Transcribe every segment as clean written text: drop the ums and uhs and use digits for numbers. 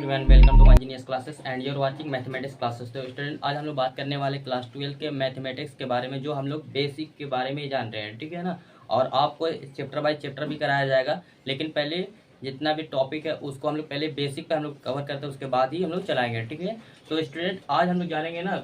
Everyone, welcome to engineers classes and you're watching mathematics classes. तो student, आज हम लोग बात करने वाले क्लास 12 के मैथमेटिक्स के बारे में, जो हम लोग बेसिक के बारे में जान रहे हैं, ठीक है ना। और आपको चैप्टर बाय चैप्टर भी कराया जाएगा, लेकिन पहले जितना भी टॉपिक है उसको हम लोग पहले बेसिक पे हम लोग कवर करते हैं, उसके बाद ही हम लोग चलाएंगे, ठीक है। तो स्टूडेंट, आज हम लोग जानेंगे ना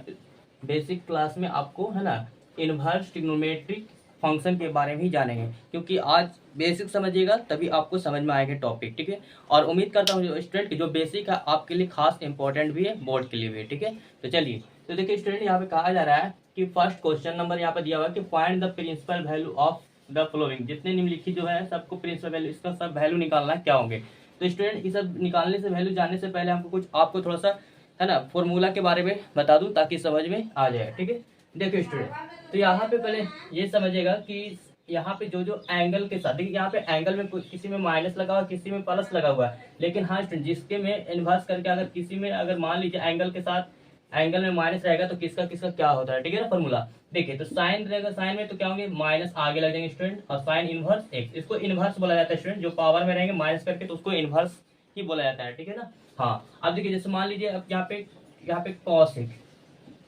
बेसिक क्लास में, आपको है ना इनवर्स ट्रिग्नोमेट्रिक फंक्शन के बारे में ही जानेंगे, क्योंकि आज बेसिक समझिएगा तभी आपको समझ में आएगा टॉपिक, ठीक है। और उम्मीद करता हूँ स्टूडेंट की जो बेसिक है आपके लिए खास इंपॉर्टेंट भी है, बोर्ड के लिए भी है, ठीक है। तो चलिए, तो देखिए स्टूडेंट, यहाँ पे कहा जा रहा है कि फर्स्ट क्वेश्चन नंबर यहाँ पे दिया हुआ है कि find the principal value of the following. जितने निम्नलिखित जो है सबको प्रिंसिपल वैल्यू, इसका सब वैल्यू निकालना है, क्या होंगे। तो स्टूडेंट, ये सब निकालने से, वैल्यू जानने से पहले हमको कुछ आपको थोड़ा सा है ना फॉर्मूला के बारे में बता दूं ताकि समझ में आ जाए, ठीक है। देखिए स्टूडेंट, तो यहाँ पे पहले ये समझिएगा कि यहाँ पे जो जो एंगल के साथ, देखिए यहाँ पे एंगल में किसी में माइनस लगा हुआ है, किसी में प्लस लगा हुआ है, लेकिन हाँ स्टूडेंट, जिसके में इन्वर्स करके अगर किसी में, अगर मान लीजिए एंगल के साथ एंगल में माइनस रहेगा तो किसका किसका क्या होता है, ठीक है ना फॉर्मूला। देखिए, तो साइन रहेगा, साइन में तो क्या होंगे, माइनस आगे लग जाएंगे स्टूडेंट, और साइन इनवर्स एक्स, इसको इनवर्स बोला जाता है स्टूडेंट। जो पावर में रहेंगे माइनस करके तो उसको इनवर्स ही बोला जाता है, ठीक है ना। हाँ, अब देखिए जैसे मान लीजिए अब यहाँ पे कॉसेक,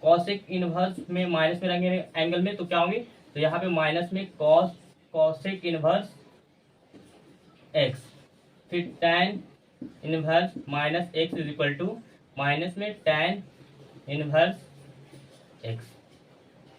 कॉसेक इनवर्स में माइनस में रहेंगे एंगल में तो क्या होंगे, तो यहाँ पे माइनस में कॉसेक इनवर्स एक्स, फिर tan inverse minus x is equal to minus में tan inverse x.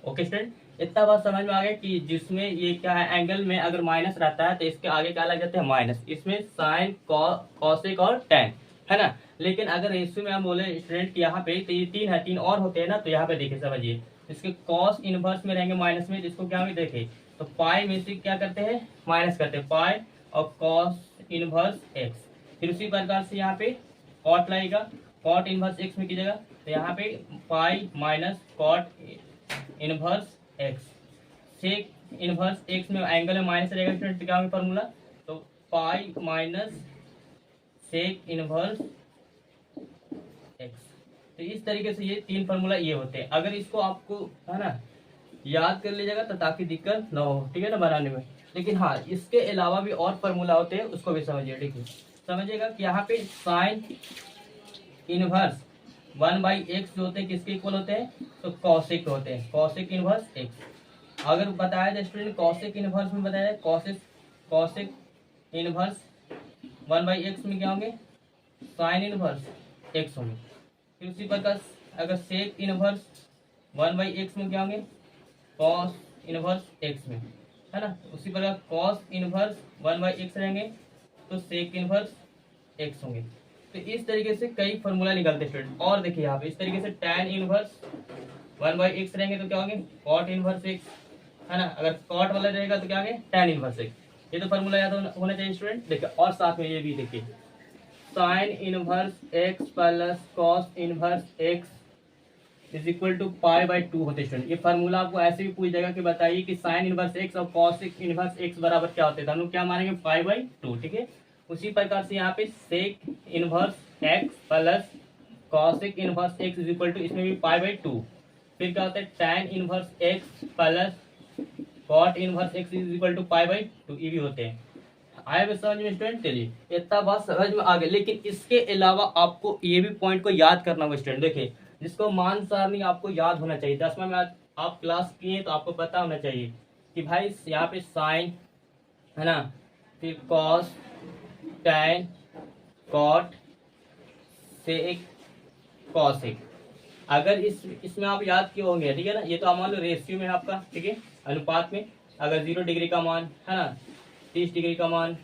Okay student, इतना बात समझ में आ गया कि जिसमें ये क्या है, एंगल में अगर माइनस रहता है तो इसके आगे क्या लग जाते हैं, माइनस। इसमें साइन, कॉसेक और टैन, है ना। लेकिन अगर रेशियो में हम बोले स्टूडेंट यहाँ पे, तो ये तीन है, तीन और होते हैं ना, तो यहाँ पे देखिए समझिए, इसके कॉस इनवर्स में रहेंगे माइनस में, जिसको क्या होंगे देखिए, तो पाई में से क्या करते हैं, माइनस करते हैं, पाई और कॉस इनवर्स एक्स। फिर उसी प्रकार से यहाँ पे कॉट लगेगा, कॉट इनवर्स एक्स में कीजिएगा, तो यहाँ पे pi minus cot inverse x. Sec inverse x में एंगल में माइनस रहेगा स्टूडेंट, क्या होगा फॉर्मूला, तो pi minus sec inverse x. तो इस तरीके से ये तीन फॉर्मूला ये होते हैं। अगर इसको आपको है ना याद कर लीजिएगा तो ताकि दिक्कत ना हो, ठीक है ना, बनाने में। लेकिन हाँ, इसके अलावा भी और फॉर्मूला होते हैं, उसको भी समझिए, ठीक है। समझिएगा कि यहाँ पे साइन इनवर्स 1/x जो होते हैं किसके इक्वल होते हैं, तो कॉसेक होते हैं, कॉसेक इनवर्स एक्स। अगर बताया जाए स्टूडेंट कॉसेक इनवर्स में बताया जाए, कॉसेक इनवर्स 1/x में क्या होंगे, साइन इनवर्स एक्स होंगे। फिर उसी प्रकार अगर सेक इनवर्स 1/x में क्या होंगे, कॉस इनवर्स एक्स में, है ना। उसी प्रकार कॉस इनवर्स 1/x रहेंगे तो सेक इनवर्स एक्स होंगे। तो इस तरीके से कई फॉर्मूला निकलते हैं स्टूडेंट। और देखिए यहाँ पे इस तरीके से टैन इनवर्स 1/x रहेंगे तो क्या होंगे, कॉट इनवर्स एक्स, है ना। अगर कॉट वाला रहेगा तो क्या होंगे, टैन इनवर्स एक्स। ये तो फॉर्मूला याद होना चाहिए स्टूडेंट। देखिए और साथ में ये भी देखिए, sine inverse x plus cos inverse x is equal to पाई/2 होते स्टूडेंट। ये फार्मूला आपको ऐसे भी पूछ जाएगा कि बताइए कि साइन इनवर्स एक्स और कॉस इनवर्स एक्स बराबर क्या होते हैं, तो हम लोग क्या मानेंगे, पाई/2, ठीक है। उसी प्रकार से यहाँ पे sec inverse x plus cosec inverse x is equal to, इसमें भी पाई/2। फिर क्या होता है, tan inverse x plus cot inverse x is equal to पाई/2, ये भी होते हैं। आए भी समझ में स्टूडेंट, चलिए इतना बात समझ में आ गया। लेकिन इसके अलावा आपको ये भी पॉइंट को याद करना होगा स्टूडेंट। देखिए, जिसको मान सारणी आपको याद होना चाहिए, 10वां में आप क्लास किए तो आपको पता होना चाहिए कि भाई यहाँ पे साइन, है ना, फिर कॉस, टैन, कॉट, सेक, कॉसेक। अगर इसमें आप याद किए होंगे, ठीक है ना। ये तो मान लो रेशियो में है आपका, ठीक है, अनुपात में। अगर 0 डिग्री का मान, है ना, 30 डिग्री का मान,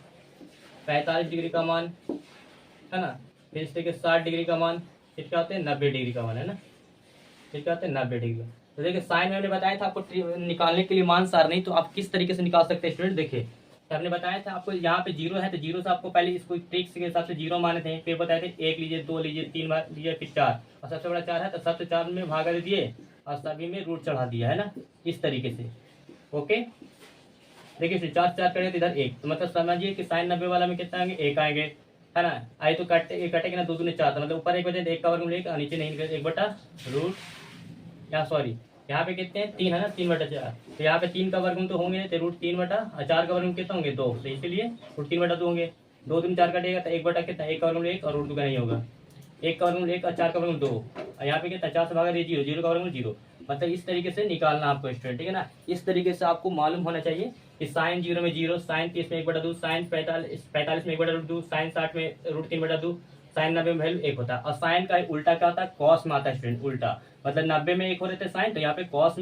45 डिग्री का मान, है ना, फिर इस तरीके 60 डिग्री का मान, फिर क्या होते हैं 90 डिग्री का मान, है ना, फिर क्या होते हैं 90 डिग्री का। तो देखिए साइन मैंने बताया था आपको निकालने के लिए मान सार, नहीं तो आप किस तरीके से निकाल सकते हैं स्टूडेंट। देखिए सर ने बताया था आपको, यहाँ पे 0 है तो 0 से आपको पहले इसको ट्रिक्स के हिसाब से 0 माने थे, फिर बताए थे 1 लीजिए, 2 लीजिए, 3 लीजिए, फिर 4, और सबसे बड़ा 4 है तो सबसे 4 में भागा दे दिए और सभी में रूट चढ़ा दिया, है ना, इस तरीके से। ओके, देखिए 4 करे तो इधर 1, तो मतलब समझिए कि साइन 90 वाला में कितना आएंगे, 1 आएंगे, है ना। आई तो कटेगा ना, 2 दूनी 4, तो मतलब ऊपर 1 बचे 1 का वर्ग मिलेगा, नीचे नहीं, 1/रूट, यहाँ सॉरी यहाँ पे कितने हैं, 3 है ना, 3/4। तो यहाँ पे 3 का वर्गमूल तो होंगे, तो रूट 3/4 का वर्गमूल कितना होंगे, 2, तो इसीलिए रूट 3/2 होंगे। 2 दूनी 4 कटेगा तो 1 बटा कितना, 1 का वर्गमूल 1 और रूट 2 का नहीं होगा। 1 का वर्गमूल 1 और 4 का वर्गमूल 2, और यहाँ पे क्या 50 से भागा 0, 0 का वर्गमूल 0। मतलब इस तरीके से निकालना आपको स्टूडेंट, ठीक है ना। इस तरीके से आपको मालूम होना चाहिए कि साइन 0 में 0, साइन 30 में 1/2, साइन 45 में 1/2, साइन 60 में √3/2, साइन 90 में वैल्यू 1 होता है। और साइन का उल्टा क्या होता है, कॉस में आता है स्टूडेंट, उल्टा। मतलब 90 में 1 हो रहे थे साइन, तो यहाँ पे कॉस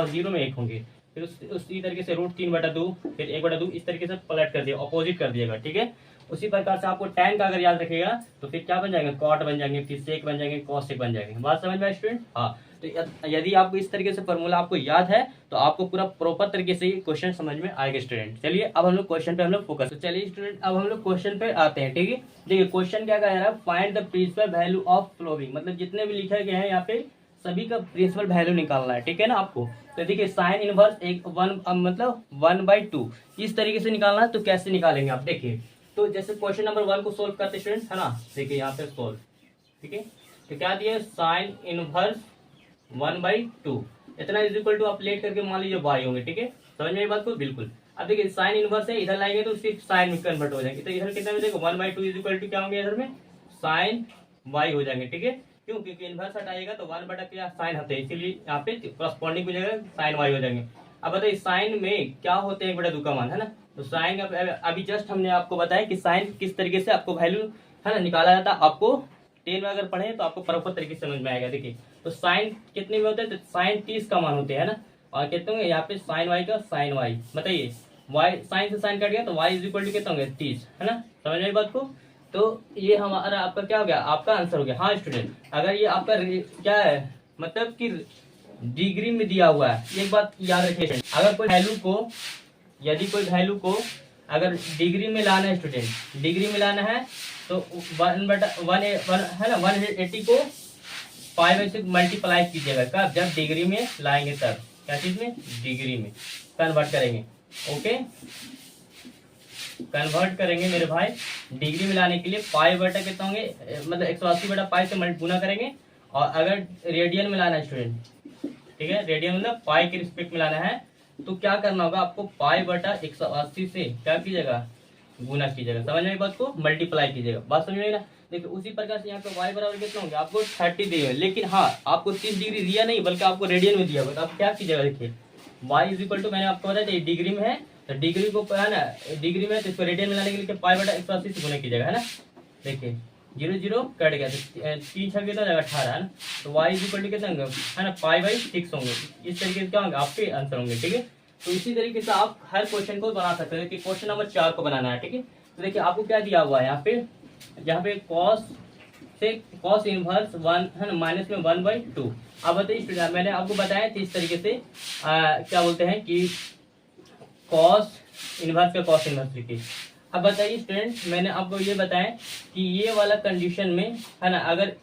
0 में 1 होंगे। फिर उसी तरीके से √3/2, फिर 1/2, इस तरीके से पलट कर दिया, अपोजिट कर दिएगा, ठीक है। उसी प्रकार से आपको tan का अगर याद रखिएगा तो फिर क्या बन जाएंगे, कॉट बन जाएंगे, फिर सेक बन जाएंगे, कॉसेक बन जाएंगे। बात समझ में स्टूडेंट। हाँ, तो यदि आपको इस तरीके से फॉर्मूला आपको याद है तो आपको पूरा प्रॉपर तरीके से क्वेश्चन समझ में आएगा स्टूडेंट। चलिए अब हम लोग क्वेश्चन पे हम लोग फोकस। तो चलिए स्टूडेंट अब हम लोग क्वेश्चन पे आते हैं, ठीक है। देखिए क्वेश्चन क्या कह रहा है, find the principal value of following. मतलब जितने भी लिखे गए हैं यहाँ पे सभी का प्रिंसिपल वैल्यू निकालना है, ठीक है ना आपको। तो देखिए साइन इनवर्स मतलब 1/2 इस तरीके से निकालना है। तो कैसे निकालेंगे आप देखिए। तो जैसे क्वेश्चन नंबर 1 को सोल्व करते स्टूडेंट, है ना। देखिए यहाँ पे सोल्व, ठीक है। तो क्या दिया, साइन इनवर्स 1/2 इतना इज इक्वल टू आप लेट करके मान लीजिए y होंगे, ठीक है। समझ में ये बात को बिल्कुल। अब देखिए साइन इनवर्स है, इधर लाएंगे तो सिर्फ साइन में कन्वर्ट हो जाएंगे। तो इधर कितना मिलेगा, 1/2 इज इक्वल टू क्या होंगे इधर में साइन y हो जाएंगे, ठीक है। क्यों, क्योंकि इनवर्स हटाएगा तो 1 बटा क्या साइन हटे, इसीलिए यहाँ पे करस्पॉन्डिंग हो जाएगा साइन y हो जाएंगे। अब बताइए साइन में क्या होते हैं 1/2 का मान, है ना। तो साइन का अभी जस्ट हमने आपको बताया कि साइन किस तरीके से आपको वैल्यू है ना निकाला जाता है। आपको 10 में अगर पढ़े तो आपको प्रॉपर तरीके से समझ में आएगा। देखिए तो साइन कितने में होते हैं, तो साइन 30 का मान होते हैं ना। और कितने होंगे यहाँ पे साइन वाई का साइन वाई, बताइए वाई साइन से साइन कट गया तो वाई इज इक्वल टू कितना होंगे 30, है ना। समझ में बात को। तो ये हमारा आपका क्या हो गया, आपका आंसर हो गया। हाँ स्टूडेंट, अगर ये आपका क्या है मतलब कि डिग्री में दिया हुआ है, एक बात याद रखिए, अगर कोई वैल्यू को यदि कोई वैल्यू को अगर डिग्री में लाना है स्टूडेंट, डिग्री में लाना है तो 1/1 है ना 180 को 5 से मल्टीप्लाई कीजिएगा। कब, जब डिग्री में लाएंगे तब। क्या चीज में, डिग्री में कन्वर्ट करेंगे। ओके, कन्वर्ट करेंगे मेरे भाई। डिग्री में लाने के लिए 5/, कितना होंगे मतलब 180/5 से गुना करेंगे। और अगर रेडियन में लाना है स्टूडेंट, ठीक है, रेडियन मतलब पाई के रिस्पेक्ट में लाना है, तो क्या करना होगा आपको 5/180 से क्या कीजिएगा, गुना कीजिएगा। समझ में बात को, मल्टीप्लाई कीजिएगा। बात समझ में ना। देखिए उसी प्रकार से यहाँ पे y बराबर कितना होंगे, आपको 30 दिए हुए, लेकिन हाँ आपको 30 डिग्री दिया नहीं बल्कि आपको रेडियन में दिया हुआ। तो आप क्या कीजिएगा, देखिए y इज इक्वल टू मैंने आपको बताया था डिग्री में है, तो डिग्री को है ना डिग्री में, तो इसको रेडियन में लाने के लिए 5/180 से गुना कीजिएगा, है ना। देखिए 0 0 कट गया, तो 3 6 कितना जाएगा 18, है ना। तो y इज इक्वल टू कितना होंगे, है ना 5/6 होंगे। इस तरीके से क्या होंगे आपके आंसर होंगे, ठीक है। तो इसी तरीके से आप हर क्वेश्चन को बना सकते हैं कि क्वेश्चन नंबर 4 को बनाना है, ठीक है। तो देखिए आपको क्या दिया हुआ है यहाँ पे कॉस इनवर्स 1 है ना माइनस में 1/2। अब बताइए स्टूडेंट, मैंने आपको बताया था इस तरीके से क्या बोलते हैं कि कॉस इनवर्स का कॉस इनवर्स लिखिए। अब बताइए स्टूडेंट, मैंने आपको ये बताया कि ये वाला कंडीशन में है ना, अगर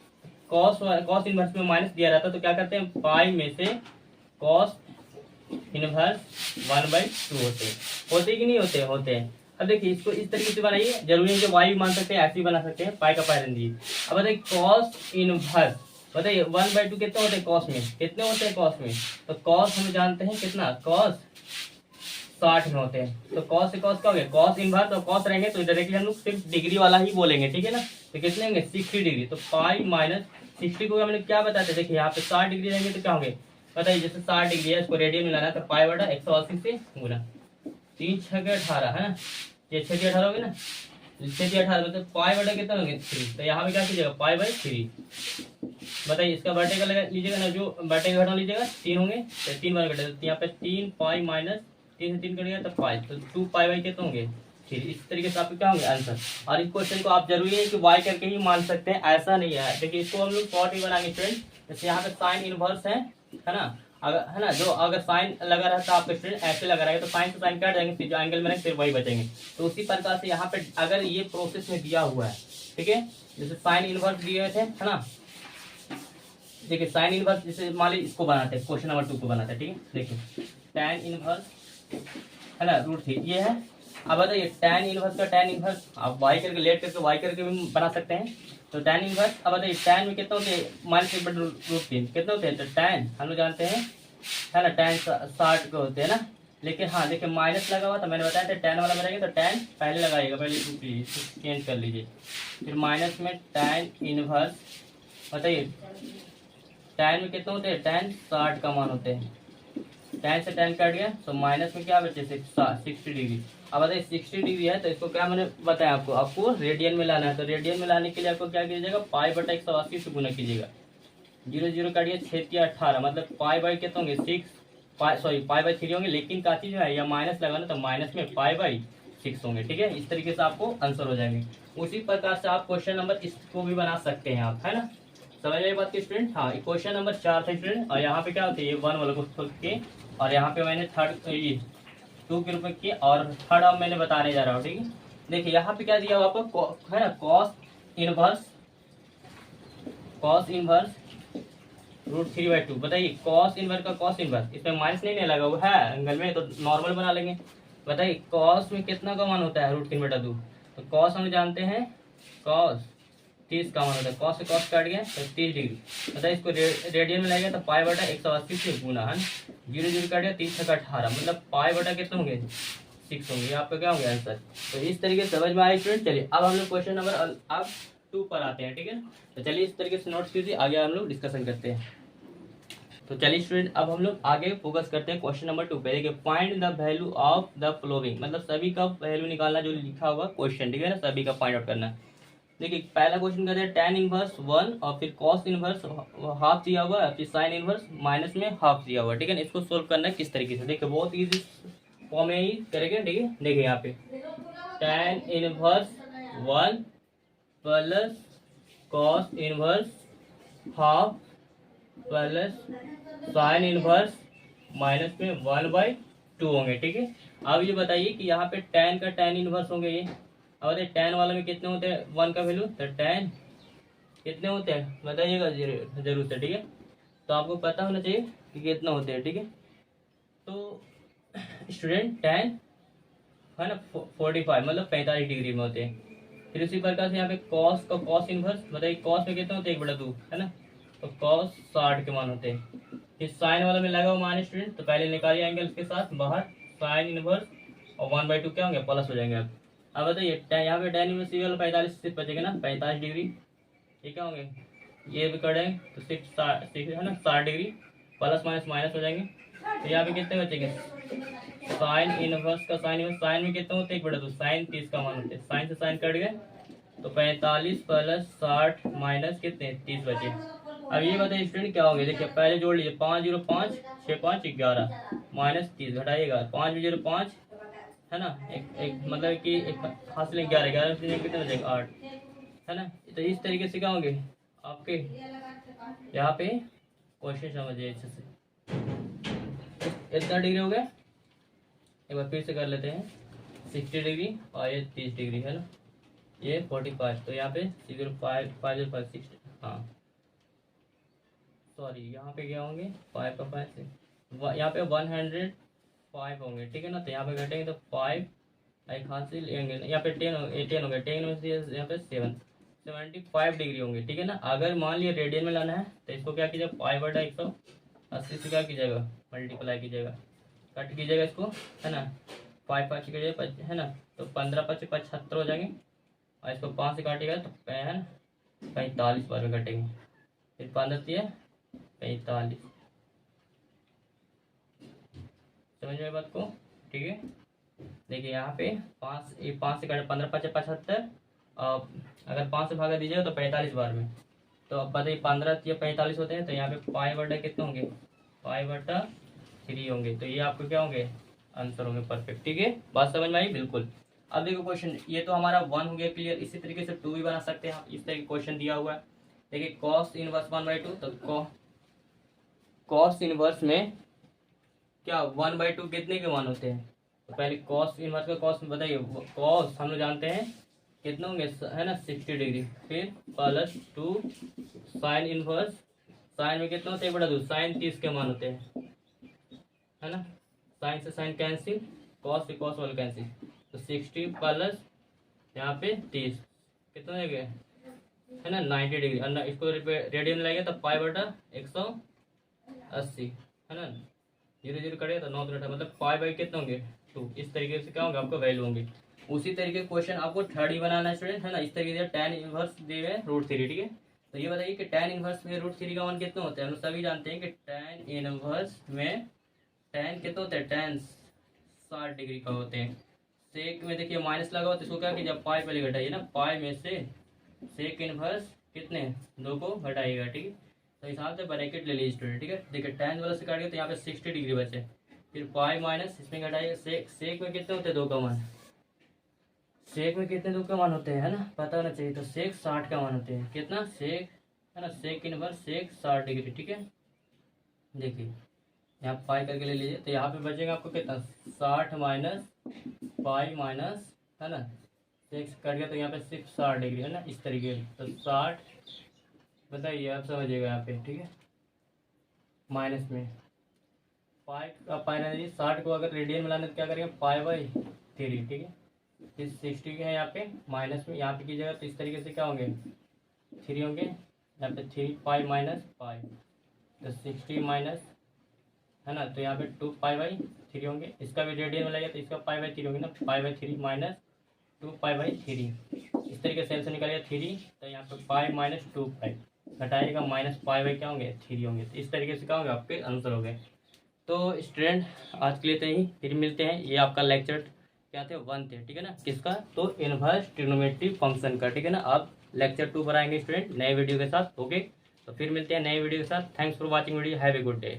कॉस इनवर्स में माइनस दिया रहता तो क्या करते हैं, पाई में से कॉस इनवर्स 1/2 होते कि नहीं होते, होते हैं। अब देखिए इसको इस तरीके से बनाइए, जरूरी है कि वाई भी मान सकते हैं, ऐसे ही बना सकते हैं, पाई का पाई रख दीजिए। अब बताइए कॉस इनवर्स, बताइए 1/2 कितने होते हैं कॉस में, कितने होते हैं कॉस में, तो कॉस हम जानते हैं कितना, कॉस 60 में होते हैं। तो कॉस से कॉस क्या हो गया, कॉस इनवर्स और कॉस रहेंगे तो डायरेक्टली हम लोग सिर्फ डिग्री वाला ही बोलेंगे, ठीक है ना। तो कितने होंगे 60 डिग्री, तो पाई माइनस 60 को हमने क्या बताया था, देखिए यहाँ पे 60 डिग्री रहेंगे तो क्या होंगे बताइए, जैसे 60 डिग्री है इसको रेडियन में लाना है तो 5/180 से गुना 3 6 के 18, है ना। ये 6 के 18 हो गए ना, 6 के 18 मतलब 5/, कितना होंगे 3। तो यहाँ पे क्या कीजिएगा 5/3। बताइए इसका बटे का लगा लीजिएगा ना, जो बटे का घटा लीजिएगा 3 होंगे तो 3 बार घटे, तो यहाँ पे 3 पाई माइनस 3 से 3 कट गया तो 5, तो 2 पाई कितने होंगे 3। इस तरीके से आपके क्या होंगे आंसर। और इस क्वेश्चन को आप जरूरी है कि वाई करके ही मान सकते हैं, ऐसा नहीं है। देखिए इसको हम लोग शॉर्ट ही बनाएंगे फ्रेंड। जैसे यहाँ पे साइन इनवर्स है ना, अगर है ना, जो अगर साइन लगा रहता है आपके स्टूडेंट ऐसे लगा रहेगा तो साइन से साइन कट जाएंगे, जो एंगल में फिर वही बचेंगे। तो उसी प्रकार से यहाँ पे अगर ये प्रोसेस में दिया हुआ है, ठीक है, जैसे साइन इनवर्स दिए हुए थे, है ना। देखिए साइन इनवर्स जैसे मान लीजिए इसको बनाते हैं, क्वेश्चन नंबर 2 को बनाते हैं, ठीक है। देखिए tan इनवर्स है ना √3 ये है। अब बताइए tan इनवर्स का tan इनवर्स आप y करके लेट करके y करके भी बना सकते हैं। तो tan इनवर्स, अब बताइए tan में कितना होते हैं -1/√3 कितने होते हैं, तो tan हम लोग जानते हैं है ना tan 60 के होते हैं ना। लेकिन हाँ देखिए माइनस लगा हुआ था, मैंने बताया था tan वाला बनाएंगे तो tan पहले लगाइएगा, पहले चेंज कर लीजिए। फिर माइनस में tan इनवर्स बताइए tan में कितने होते हैं, tan 60 का मान होते हैं। tan से tan कट गया तो माइनस में क्या बचे 60 डिग्री। अब बताइए 60 डिग्री है तो इसको क्या मैंने बताया आपको रेडियन में लाना है। तो रेडियन में लाने के लिए आपको क्या कीजिएगा, पाई बटा 180 से गुना कीजिएगा। 0 0 काटिए, 6×18 मतलब पाई बाई कितने होंगे 6, पाई बाई 3 होंगे, लेकिन का चीज है या माइनस लगाना तो माइनस में पाई बाई 6 होंगे। ठीक है, इस तरीके से आपको आंसर हो जाएंगे। उसी प्रकार से आप क्वेश्चन नंबर इसको भी बना सकते हैं आप, है ना। समझ आई बात की स्टूडेंट। हाँ, क्वेश्चन नंबर 4 था स्टूडेंट, और यहाँ पे क्या होते हैं ये 1 वाले को खोल के, और यहाँ पे मैंने थर्ड ये 2 के रूप की, और थर्ड अब मैंने बताने जा रहा हूँ। ठीक है, देखिए यहाँ पे क्या दिया हुआ आपको, है ना, कॉस इनवर्स √3/2। बताइए कॉस इनवर्स का कॉस इनवर्स, इसमें माइनस नहीं लगा हुआ है एंगल में, तो नॉर्मल बना लेंगे। बताइए कॉस में कितना का मान होता है √3/2, तो कॉस हम जानते हैं कॉस 30 का मान होता है। कॉस से कॉस काट गया तो 30 डिग्री। बताइए इसको रेडियन में लगेगा तो पाई बटा 180 से गुना, है 0 0 काट गया, 30 का 18 मतलब पाई बटा कितने होंगे 6 होंगे। आपका क्या होंगे आंसर। तो इस तरीके से समझ में आए स्टूडेंट। चलिए अब हम लोग क्वेश्चन नंबर अब 2 पर आते हैं। ठीक है, तो चलिए इस तरीके से नोट्स कीजिए, आगे हम लोग डिस्कशन करते हैं। तो चलिए स्टूडेंट अब हम लोग आगे फोकस करते हैं क्वेश्चन नंबर 2 पे। देखिए find the value of the flowing, मतलब सभी का वैल्यू निकालना जो लिखा हुआ क्वेश्चन, ठीक है ना, सभी का फाइंड आउट करना। देखिए पहला क्वेश्चन कहते हैं tan इनवर्स 1 और फिर cos इनवर्स हाफ दिया हुआ है, फिर sin इनवर्स माइनस में हाफ दिया हुआ है। ठीक है ना, इसको सोल्व करना है किस तरीके से, देखिए बहुत इजी फॉर्म में ही करेंगे। ठीक है, देखिए यहाँ पे tan inverse 1 plus cos inverse half plus sin inverse minus में 1/2 होंगे। ठीक है, अब ये बताइए कि यहाँ पे tan का tan इनवर्स होंगे ये, और tan वाला में कितने होते हैं 1 का वैल्यू, तो tan कितने होते हैं बताइएगा जरूर से। ठीक है, तो आपको पता होना चाहिए कि कितना होते हैं। ठीक है, तो स्टूडेंट tan है ना 45 मतलब 45 डिग्री में होते हैं। फिर उसी प्रकार से यहाँ पे cos का cos इनवर्स, बताइए cos में कितने होते हैं 1/2, है ना, तो cos 60 के मान होते हैं। फिर साइन वाला में लगा हुआ मान स्टूडेंट, तो पहले निकालिए एंगल के साथ बाहर, साइन इनवर्स और 1/2 क्या होंगे प्लस हो जाएंगे। अब बताइए यहाँ पे tan इनवर्स वाला 45 से बचेगा ना 45 डिग्री, ये क्या होंगे ये भी करेंगे तो 6 है ना 60 डिग्री, प्लस माइनस माइनस हो जाएंगे। तो यहाँ पे कितने बचेंगे साइन इनवर्स का साइन इनवर्स, साइन में कितने होते हैं 1/2, साइन 30 का मान होते हैं, साइन से साइन कट गए तो 45 प्लस 60 माइनस कितने 30 बचे। अब ये बताइए स्टूडेंट क्या होंगे, देखिए पहले जोड़ लीजिए 5 0 5 6 5 11 माइनस 30 घटाइएगा 5 0 5 है ना, एक मतलब कि एक हासिल 11 11 से कितने बचेगा 8, है ना। तो इस तरीके से क्या होंगे आपके यहाँ पे क्वेश्चन समझिए अच्छे से। इतना डिग्री हो गया, एक बार फिर से कर लेते हैं 60 डिग्री और ये 30 डिग्री है ना, ये 45, तो यहाँ पे 0 5 0 5 60, हाँ सॉरी यहाँ पे क्या होंगे 5 का 5 से यहाँ पे 105 होंगे। ठीक है ना, तो यहाँ पे घटेंगे तो 5 एक हासिल लेंगे, यहाँ पे 10 हो गए 10 में से यहाँ पे 75 डिग्री होंगे। ठीक है ना, अगर मान लिया रेडियन में लाना है तो इसको क्या कीजिएगा पाई बटा 180 से क्या कीजिएगा मल्टीप्लाई कीजिएगा, कट कीजिएगा इसको, है ना 5 5 कीजिएगा है ना, तो 15 5 75 हो जाएंगे, और इसको 5 से काटिएगा तो है ना 45 बार में कटेंगे, फिर 15 दिए 45। समझ में बात को। ठीक है, देखिए यहाँ पे 5 से काटे 15 5 75, अगर 5 से भागा दीजिएगा तो 45 बार में, तो अब बताइए 15 या 45 होते हैं, तो यहाँ पे पाई बटा कितने होंगे पाई बटा 3 होंगे। तो ये आपको क्या होंगे आंसर होंगे परफेक्ट। ठीक है, बात समझ में आई बिल्कुल। अब देखो क्वेश्चन, ये तो हमारा 1 हो गया क्लियर। इसी तरीके से 2 भी बना सकते हैं आप, इस तरह क्वेश्चन दिया हुआ है। देखिए cos इनवर्स 1/2, तो cos इनवर्स में क्या 1/2 कितने के मान होते हैं, तो पहले cos इनवर्स का cos बताइए, cos हम लोग जानते हैं कितने होंगे है ना 60 डिग्री, फिर प्लस 2 साइन इनवर्स, साइन में कितने होते हैं 1/2, साइन 30 के मान होते हैं, है ना, साइन से साइन कैंसिल, cos से cos वाला कैंसिल, तो 60 प्लस यहाँ पे 30 कितने हो गए है ना 90 डिग्री, इसको रेडियन में लगेगा तो पाई बटा 180 है ना, 0 0 कटेगा तो 9 मतलब पाई बाई कितने होंगे 2। इस तरीके से क्या होंगे आपको वैल्यू होंगे। उसी तरीके क्वेश्चन आपको थर्ड ही बनाना है स्टूडेंट, है ना। इस तरीके से tan इनवर्स दिए हुए √3। ठीक है, तो ये बताइए कि tan इनवर्स में √3 का मान कितना होता है। हम सभी जानते हैं कि tan इनवर्स में tan कितना होता है, tan 60 डिग्री का होते हैं। सेक में देखिए माइनस लगा हुआ तो इसको क्या कि जब पाई पहले घटाइए ना, पाई में से सेक इनवर्स कितने 2 को घटाइएगा, ठीक है। तो हिसाब से ब्रैकेट ले लीजिए स्टूडेंट, ठीक है। देखिए tan वाला से काट गया तो यहाँ पे 60 डिग्री बचे, फिर पाई माइनस इसमें घटाइए सेक में कितने होते हैं 2 का मान, सेक में कितने 2 का मान होते हैं, है ना, पता होना चाहिए। तो सेक 60 का मान होते हैं, कितना सेक, है ना, सेक इनवर्स सेक 60 डिग्री, ठीक है। देखिए यहाँ पाई करके ले लीजिए तो यहाँ पे बचेगा आपको कितना 60 माइनस पाई माइनस, है ना, सेक्स कट गया तो यहाँ पे सिर्फ 60 डिग्री, है ना, इस तरीके से। तो 60 बताइए आप समझिएगा यहाँ पे, ठीक है। माइनस में पाई का पाई ना दीजिए, 60 को अगर रेडियन में लाना तो क्या करेंगे पाई/3, ठीक है। फिर 60 के है यहाँ पे माइनस में, यहाँ पे कीजिएगा तो इस तरीके से क्या होंगे 3 होंगे, यहाँ पे 3 पाई माइनस पाई, तो 60 माइनस, है ना, तो यहाँ पे 2 पाई/3 होंगे। इसका भी रेडियन में लगेगा तो इसका पाई/3 होंगे ना, पाई/3 माइनस 2 पाई/3, इस तरीके से आंसर निकालेगा 3, तो यहाँ पे पाई माइनस 2 पाई घटाएगा माइनस पाई क्या होंगे 3 होंगे। तो इस तरीके से क्या होंगे आपके आंसर हो गए। तो स्टूडेंट आज के लिए तो यही, फिर मिलते हैं। ये आपका लेक्चर क्या थे 1 थे, ठीक है ना, किसका, तो इनवर्स ट्रिग्नोमेट्री फंक्शन का, ठीक है ना। आप लेक्चर 2 पर आएंगे स्टूडेंट नए वीडियो के साथ, ओके। तो फिर मिलते हैं नए वीडियो के साथ। Thanks for watching video, have a good day.